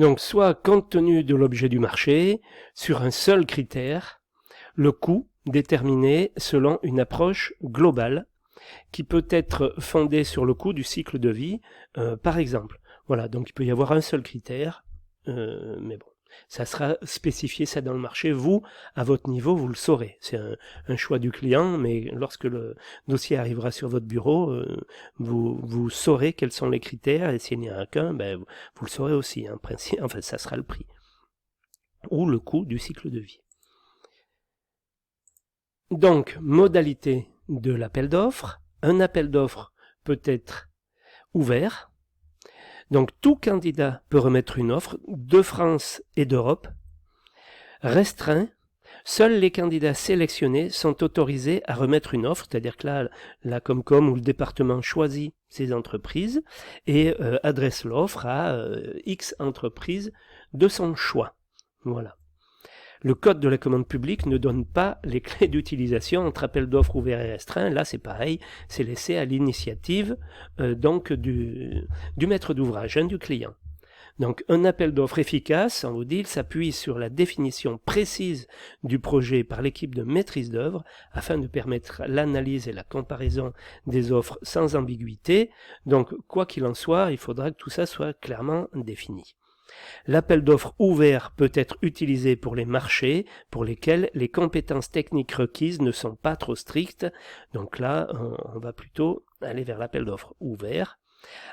Donc, soit compte tenu de l'objet du marché, sur un seul critère, le coût déterminé selon une approche globale qui peut être fondée sur le coût du cycle de vie, par exemple. Voilà, donc il peut y avoir un seul critère, mais bon, ça sera spécifié ça dans le marché. Vous, à votre niveau, vous le saurez. C'est un choix du client, mais lorsque le dossier arrivera sur votre bureau, vous saurez quels sont les critères, et s'il n'y en a qu'un, ben, vous le saurez aussi, en principe, enfin ça sera le prix, ou le coût du cycle de vie. Donc, modalité de l'appel d'offres. Un appel d'offres peut être ouvert. Donc, tout candidat peut remettre une offre de France et d'Europe. Restreint. Seuls les candidats sélectionnés sont autorisés à remettre une offre, c'est-à-dire que là, la Comcom ou le département choisit ces entreprises et adresse l'offre à X entreprises de son choix. Voilà. Le code de la commande publique ne donne pas les clés d'utilisation entre appel d'offres ouvert et restreint. Là, c'est pareil, c'est laissé à l'initiative donc du maître d'ouvrage, du client. Donc, un appel d'offres efficace, on vous dit, il s'appuie sur la définition précise du projet par l'équipe de maîtrise d'œuvre afin de permettre l'analyse et la comparaison des offres sans ambiguïté. Donc, quoi qu'il en soit, il faudra que tout ça soit clairement défini. L'appel d'offres ouvert peut être utilisé pour les marchés pour lesquels les compétences techniques requises ne sont pas trop strictes. Donc là, on va plutôt aller vers l'appel d'offres ouvert.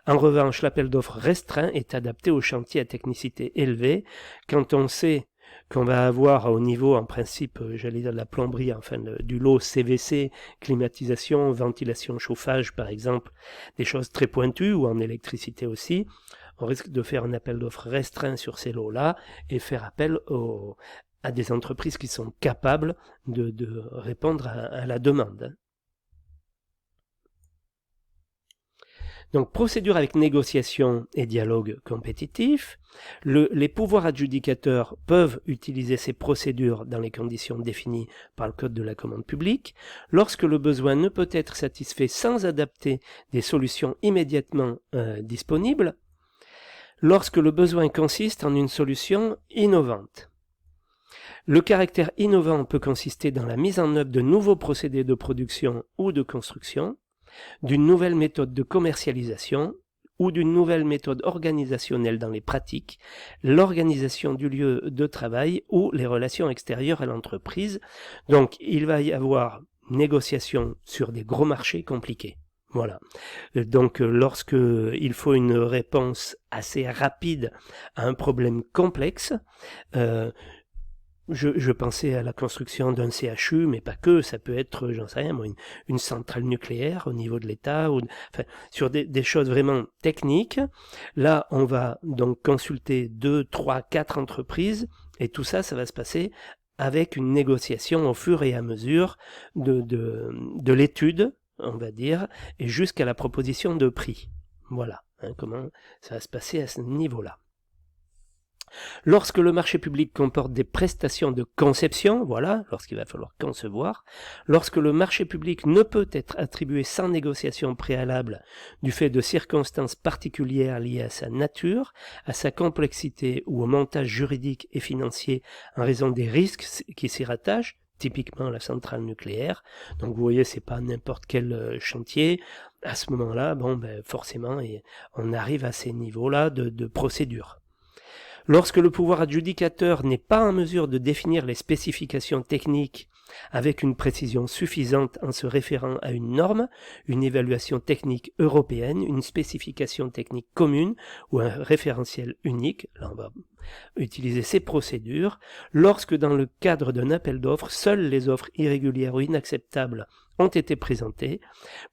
En revanche, l'appel d'offres restreint est adapté aux chantiers à technicité élevée. Quand on sait qu'on va avoir au niveau, en principe, j'allais dire de la plomberie, enfin du lot CVC, climatisation, ventilation, chauffage par exemple, des choses très pointues, ou en électricité aussi, on risque de faire un appel d'offres restreint sur ces lots-là et faire appel à des entreprises qui sont capables de répondre à la demande. Donc, procédure avec négociation et dialogue compétitif. Les pouvoirs adjudicateurs peuvent utiliser ces procédures dans les conditions définies par le Code de la commande publique. Lorsque le besoin ne peut être satisfait sans adapter des solutions immédiatement disponibles. Lorsque le besoin consiste en une solution innovante. Le caractère innovant peut consister dans la mise en œuvre de nouveaux procédés de production ou de construction, d'une nouvelle méthode de commercialisation ou d'une nouvelle méthode organisationnelle dans les pratiques, l'organisation du lieu de travail ou les relations extérieures à l'entreprise. Donc, il va y avoir négociation sur des gros marchés compliqués. Voilà. Donc, lorsque il faut une réponse assez rapide à un problème complexe, je pensais à la construction d'un CHU, mais pas que, ça peut être, j'en sais rien, moi, une centrale nucléaire au niveau de l'État, enfin, sur des choses vraiment techniques. Là, on va donc consulter 2, 3, 4 entreprises, et tout ça, ça va se passer avec une négociation au fur et à mesure de l'étude, on va dire, et jusqu'à la proposition de prix. Voilà, comment ça va se passer à ce niveau-là. Lorsque le marché public comporte des prestations de conception, voilà, lorsqu'il va falloir concevoir, lorsque le marché public ne peut être attribué sans négociation préalable du fait de circonstances particulières liées à sa nature, à sa complexité ou au montage juridique et financier en raison des risques qui s'y rattachent, typiquement la centrale nucléaire. Donc vous voyez, c'est pas n'importe quel chantier. À ce moment-là, bon, ben, forcément, on arrive à ces niveaux-là de procédure. Lorsque le pouvoir adjudicateur n'est pas en mesure de définir les spécifications techniques avec une précision suffisante en se référant à une norme, une évaluation technique européenne, une spécification technique commune ou un référentiel unique, là on va utiliser ces procédures. Lorsque dans le cadre d'un appel d'offres, seules les offres irrégulières ou inacceptables ont été présentées,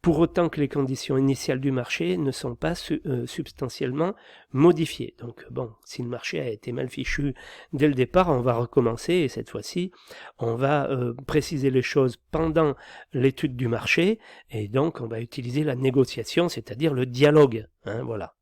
pour autant que les conditions initiales du marché ne sont pas substantiellement modifiées. Donc bon, si le marché a été mal fichu dès le départ, on va recommencer et cette fois-ci, on va préciser les choses pendant l'étude du marché et donc on va utiliser la négociation, c'est-à-dire le dialogue. Voilà.